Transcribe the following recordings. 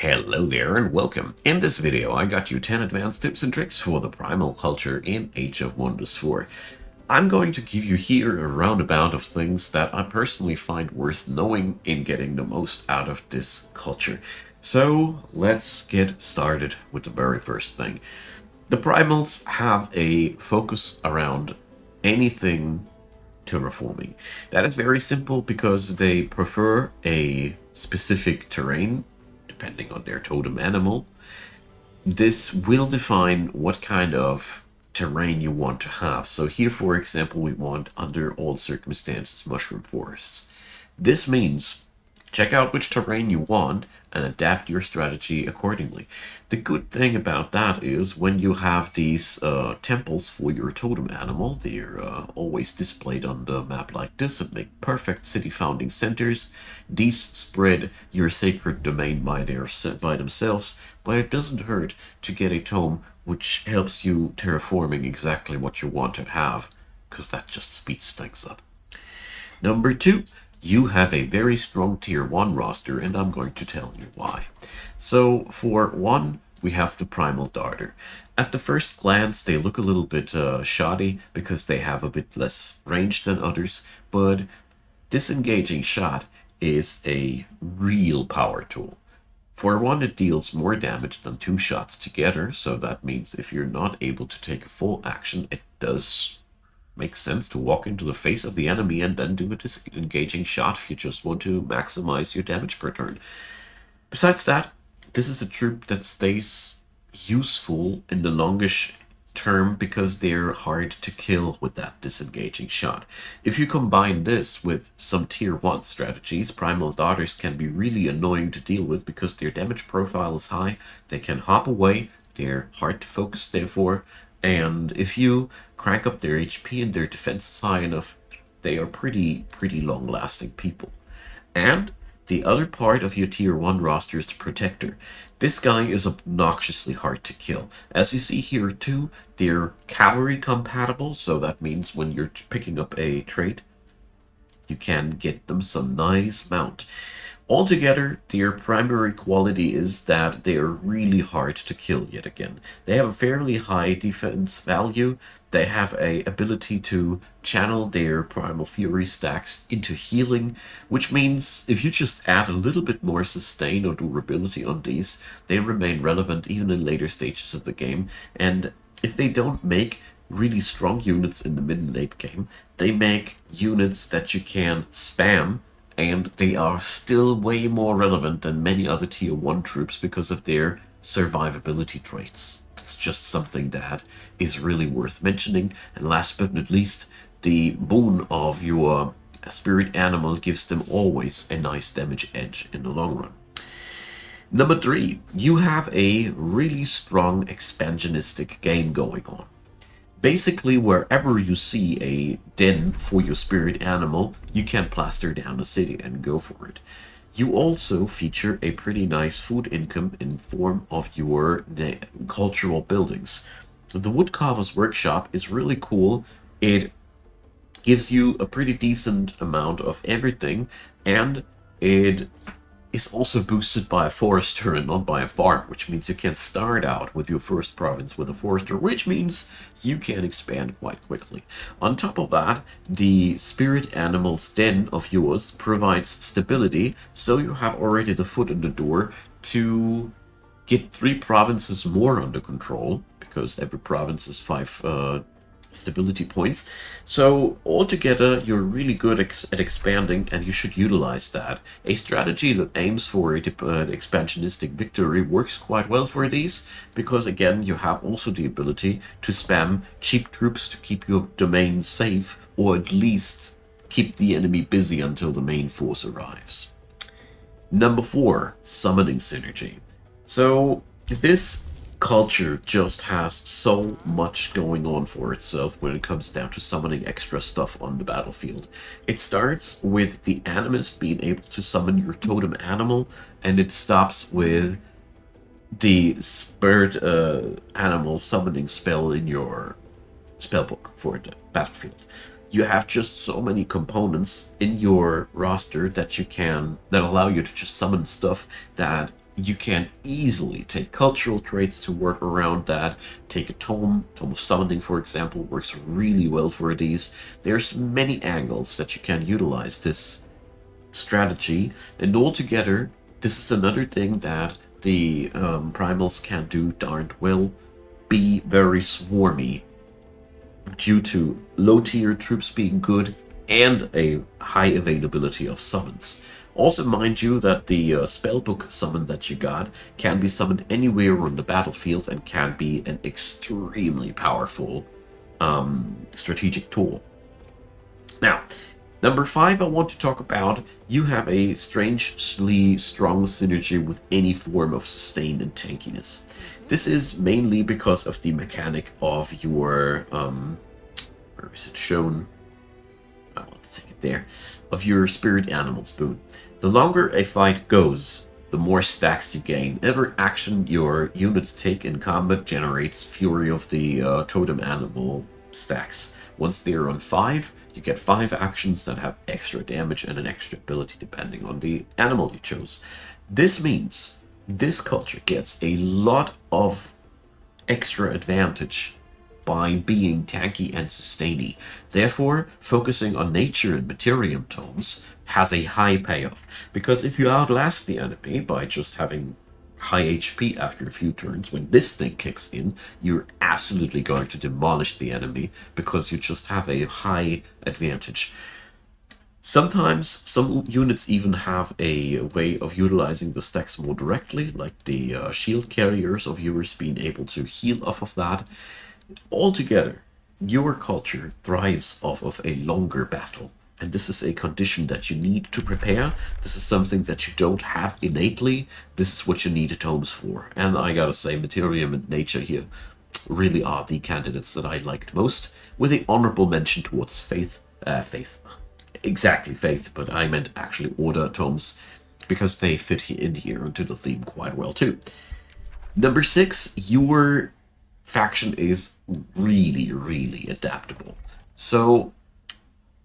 Hello there and welcome. In this video I got you 10 advanced tips and tricks for the Primal Culture in Age of Wonders 4. I'm going to give you here a roundabout of things that I personally find worth knowing in getting the most out of this culture. So let's get started with the very first thing. The Primals have a focus around anything terraforming. That is very simple because they prefer a specific terrain depending on their totem animal. This will define what kind of terrain you want to have. So here, for example, we want under all circumstances mushroom forests. This means check out which terrain you want and adapt your strategy accordingly. The good thing about that is when you have these temples for your totem animal, they're always displayed on the map like this and make perfect city founding centers. These spread your sacred domain by themselves, but it doesn't hurt to get a tome which helps you terraforming exactly what you want to have, because that just speeds things up. Number 2, you have a very strong tier 1 roster, and I'm going to tell you why. So for 1, we have the Primal Darter. At the first glance, they look a little bit shoddy because they have a bit less range than others, but disengaging shot is a real power tool. For 1, it deals more damage than 2 shots together, so that means if you're not able to take a full action, it does makes sense to walk into the face of the enemy and then do a disengaging shot if you just want to maximize your damage per turn. Besides that, this is a troop that stays useful in the longish term because they're hard to kill with that disengaging shot. If you combine this with some tier 1 strategies, Primal Darters can be really annoying to deal with because their damage profile is high, they can hop away, they're hard to focus therefore, and if you crank up their HP and their defense is high enough, they are pretty long-lasting people. And the other part of your tier 1 roster is the Protector. This guy is obnoxiously hard to kill. As you see here too, they're cavalry compatible, so that means when you're picking up a trait, you can get them some nice mount. Altogether, their primary quality is that they are really hard to kill yet again. They have a fairly high defense value. They have a ability to channel their Primal Fury stacks into healing, which means if you just add a little bit more sustain or durability on these, they remain relevant even in later stages of the game. And if they don't make really strong units in the mid and late game, they make units that you can spam, and they are still way more relevant than many other tier 1 troops because of their survivability traits. It's just something that is really worth mentioning. And last but not least, the boon of your spirit animal gives them always a nice damage edge in the long run. Number 3, you have a really strong expansionistic game going on. Basically, wherever you see a den for your spirit animal, you can plaster down a city and go for it. You also feature a pretty nice food income in form of your cultural buildings. The Woodcarver's Workshop is really cool. It gives you a pretty decent amount of everything, and it is also boosted by a forester and not by a farm, which means you can start out with your first province with a forester, which means you can expand quite quickly. On top of that, the spirit animal's den of yours provides stability, so you have already the foot in the door to get 3 provinces more under control, because every province is 5 stability points. So altogether, you're really good at expanding, and you should utilize that. A strategy that aims for a expansionistic victory works quite well for these, because again, you have also the ability to spam cheap troops to keep your domain safe, or at least keep the enemy busy until the main force arrives. Number 4, summoning synergy. So this culture just has so much going on for itself when it comes down to summoning extra stuff on the battlefield. It starts with the animist being able to summon your totem animal, and it stops with the spirit animal summoning spell in your spellbook for the battlefield. You have just so many components in your roster that allow you to just summon stuff that you can easily take cultural traits to work around that. Take a Tome of Summoning, for example, works really well for these. There's many angles that you can utilize this strategy, and altogether, this is another thing that the primals can do darned well. Be very swarmy due to low tier troops being good and a high availability of summons. Also, mind you that the spellbook summon that you got can be summoned anywhere on the battlefield and can be an extremely powerful strategic tool. Now, number 5, I want to talk about you have a strangely strong synergy with any form of sustain and tankiness. This is mainly because of the mechanic of your, where is it shown? I want to take it there. Of your spirit animal's boon. The longer a fight goes, the more stacks you gain. Every action your units take in combat generates Fury of the Totem Animal stacks. Once they're on 5, you get 5 actions that have extra damage and an extra ability depending on the animal you chose. This means this culture gets a lot of extra advantage by being tanky and sustainy. Therefore, focusing on nature and materium tomes has a high payoff. Because if you outlast the enemy by just having high HP after a few turns, when this thing kicks in, you're absolutely going to demolish the enemy because you just have a high advantage. Sometimes some units even have a way of utilizing the stacks more directly, like the shield carriers of yours being able to heal off of that. Altogether, your culture thrives off of a longer battle, and this is a condition that you need to prepare. This is something that you don't have innately. This is what you need tomes for. And I gotta say, Materium and Nature here really are the candidates that I liked most, with an honorable mention towards Faith. Exactly, Faith, but I meant actually Order tomes, because they fit in here into the theme quite well too. Number 6, your faction is really, really adaptable. So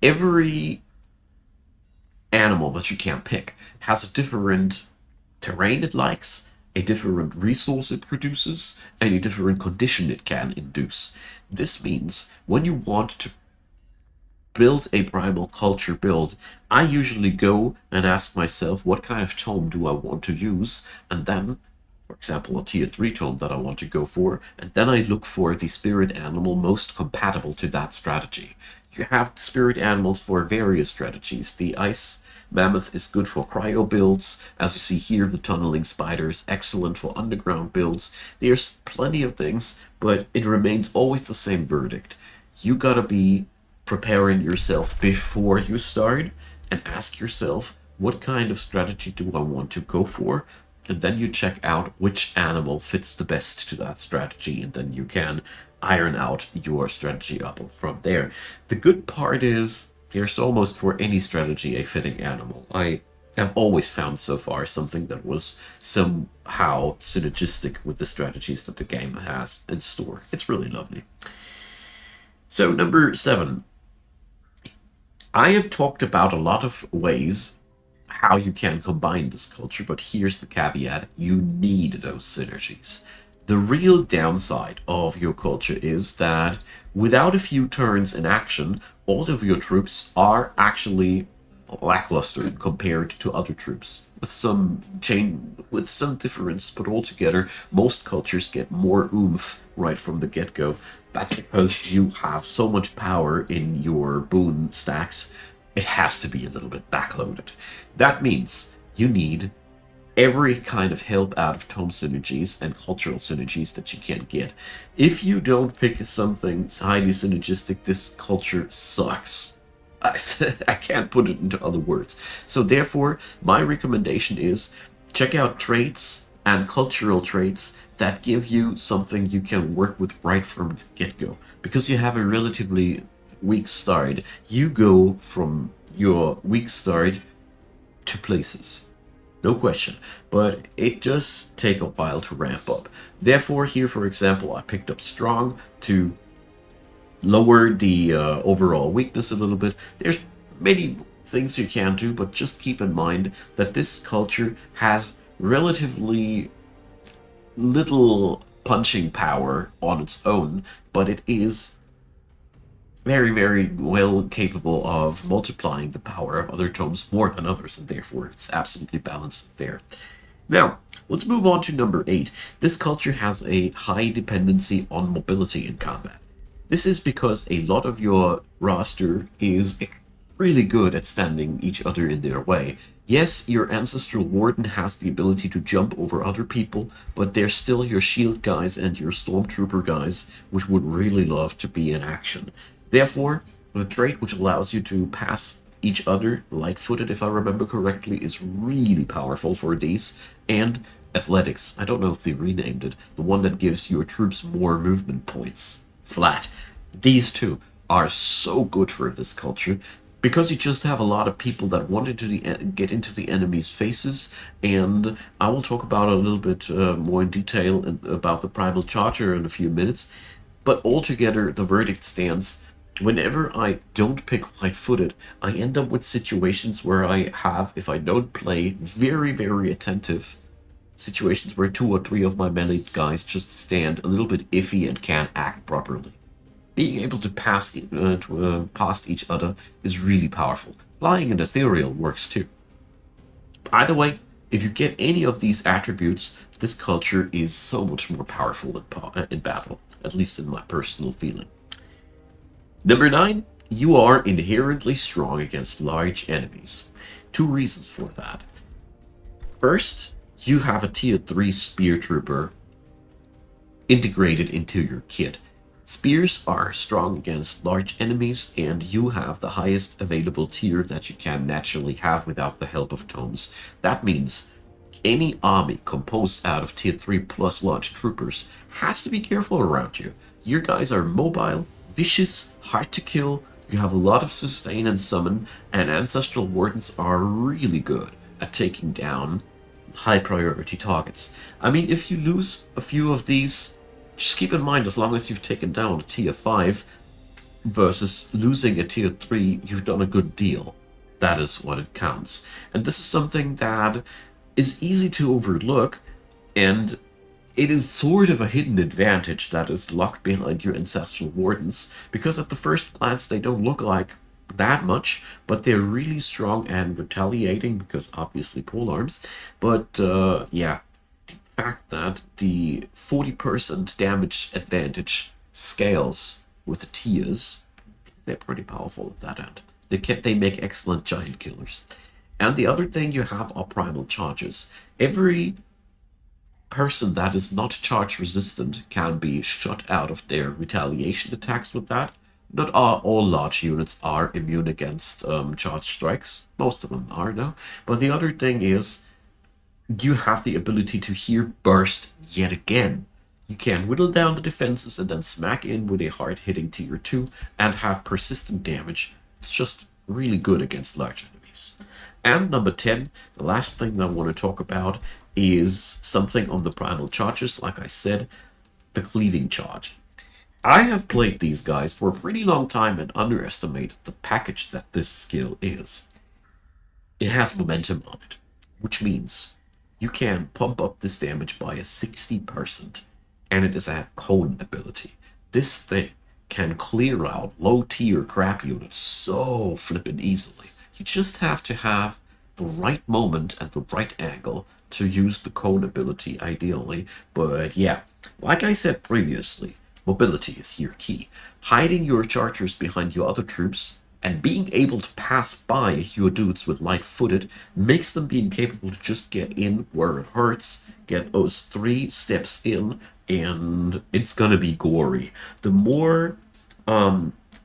every animal that you can pick has a different terrain it likes, a different resource it produces, and a different condition it can induce. This means when you want to build a primal culture build, I usually go and ask myself what kind of tome do I want to use, and then, for example, a tier 3 tome that I want to go for, and then I look for the spirit animal most compatible to that strategy. You have spirit animals for various strategies. The ice mammoth is good for cryo builds. As you see here, the tunneling spider is excellent for underground builds. There's plenty of things, but it remains always the same verdict. You gotta be preparing yourself before you start and ask yourself, what kind of strategy do I want to go for? And then you check out which animal fits the best to that strategy, and then you can iron out your strategy up from there. The good part is there's almost for any strategy a fitting animal. I have always found so far something that was somehow synergistic with the strategies that the game has in store. It's really lovely. So number 7, I have talked about a lot of ways how you can combine this culture, but here's the caveat: you need those synergies. The real downside of your culture is that without a few turns in action, all of your troops are actually lackluster compared to other troops. With some difference, but altogether, most cultures get more oomph right from the get-go. That's because you have so much power in your boon stacks, it has to be a little bit backloaded. That means you need every kind of help out of tome synergies and cultural synergies that you can get. If you don't pick something highly synergistic, this culture sucks. I can't put it into other words. So therefore, my recommendation is check out traits and cultural traits that give you something you can work with right from the get-go. Because you have a relatively weak start, you go from your weak start to places. No question, but it does take a while to ramp up. Therefore, here, for example, I picked up Strong to lower the overall weakness a little bit. There's many things you can do, but just keep in mind that this culture has relatively little punching power on its own, but it is very, very well capable of multiplying the power of other tomes more than others, and therefore it's absolutely balanced there. Now, let's move on to number 8. This culture has a high dependency on mobility in combat. This is because a lot of your roster is really good at standing each other in their way. Yes, your Ancestral Warden has the ability to jump over other people, but they're still your shield guys and your Stormtrooper guys, which would really love to be in action. Therefore, the trait which allows you to pass each other light-footed, if I remember correctly, is really powerful for these. And athletics, I don't know if they renamed it, the one that gives your troops more movement points. Flat. These two are so good for this culture because you just have a lot of people that want to get into the enemy's faces, and I will talk about it a little bit more in detail about the Primal Charger in a few minutes. But altogether, the verdict stands. Whenever I don't pick light-footed, I end up with situations where I have, if I don't play very, very attentive, situations where 2 or 3 of my melee guys just stand a little bit iffy and can't act properly. Being able to pass past each other is really powerful. Flying and ethereal works too. Either way, if you get any of these attributes, this culture is so much more powerful in battle, at least in my personal feeling. Number 9, you are inherently strong against large enemies. 2 reasons for that. First, you have a tier 3 spear trooper integrated into your kit. Spears are strong against large enemies, and you have the highest available tier that you can naturally have without the help of tomes. That means any army composed out of tier 3 plus large troopers has to be careful around you. Your guys are mobile, vicious, hard to kill, you have a lot of sustain and summon, and Ancestral Wardens are really good at taking down high priority targets. I mean, if you lose a few of these, just keep in mind, as long as you've taken down a tier 5 versus losing a tier 3, you've done a good deal. That is what it counts. And this is something that is easy to overlook, and it is sort of a hidden advantage that is locked behind your Ancestral Wardens, because at the first glance they don't look like that much, but they're really strong and retaliating, because obviously polearms. But yeah, the fact that the 40% damage advantage scales with the tiers, they're pretty powerful at that end. They make excellent giant killers. And the other thing you have are Primal Charges. Every person that is not charge resistant can be shut out of their retaliation attacks with that. Not all large units are immune against charge strikes. Most of them are, though. But the other thing is, you have the ability to hear burst yet again. You can whittle down the defenses and then smack in with a hard-hitting tier 2 and have persistent damage. It's just really good against large enemies. And number 10, the last thing I want to talk about is something on the Primal Charges, like I said, the Cleaving Charge. I have played these guys for a pretty long time and underestimated the package that this skill is. It has momentum on it, which means you can pump up this damage by a 60%, and it is a cone ability. This thing can clear out low-tier crap units so flippin' easily. You just have to have the right moment and the right angle to use the cone ability ideally. But yeah, like I said previously, mobility is here key. Hiding your chargers behind your other troops and being able to pass by your dudes with light-footed makes them being capable to just get in where it hurts, get those 3 steps in, and it's gonna be gory. The more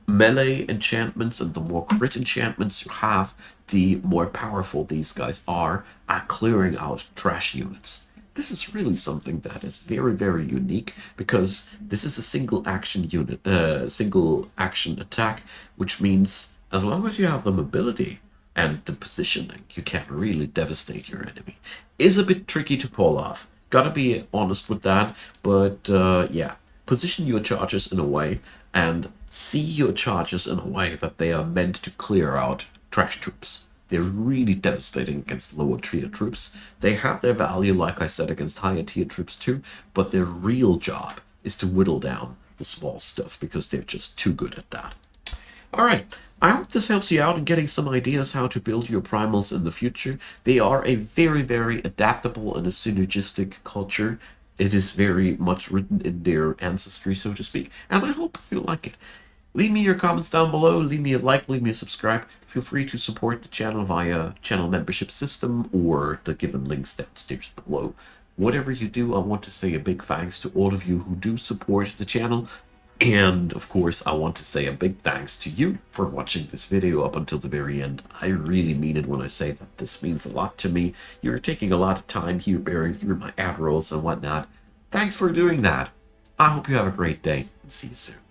melee enchantments and the more crit enchantments you have, the more powerful these guys are at clearing out trash units. This is really something that is very, very unique, because this is a single action unit, single action attack, which means as long as you have the mobility and the positioning, you can really devastate your enemy. Is a bit tricky to pull off. Gotta be honest with that, but yeah, position your charges in a way and see your charges in a way that they are meant to clear out trash troops. They're really devastating against lower tier troops. They have their value, like I said, against higher tier troops too, but their real job is to whittle down the small stuff because they're just too good at that. Alright, I hope this helps you out in getting some ideas how to build your primals in the future. They are a very, very adaptable and a synergistic culture. It is very much written in their ancestry, so to speak, and I hope you like it. Leave me your comments down below, leave me a like, leave me a subscribe. Feel free to support the channel via channel membership system or the given links downstairs below. Whatever you do, I want to say a big thanks to all of you who do support the channel. And of course, I want to say a big thanks to you for watching this video up until the very end. I really mean it when I say that this means a lot to me. You're taking a lot of time here bearing through my ad rolls and whatnot. Thanks for doing that. I hope you have a great day and see you soon.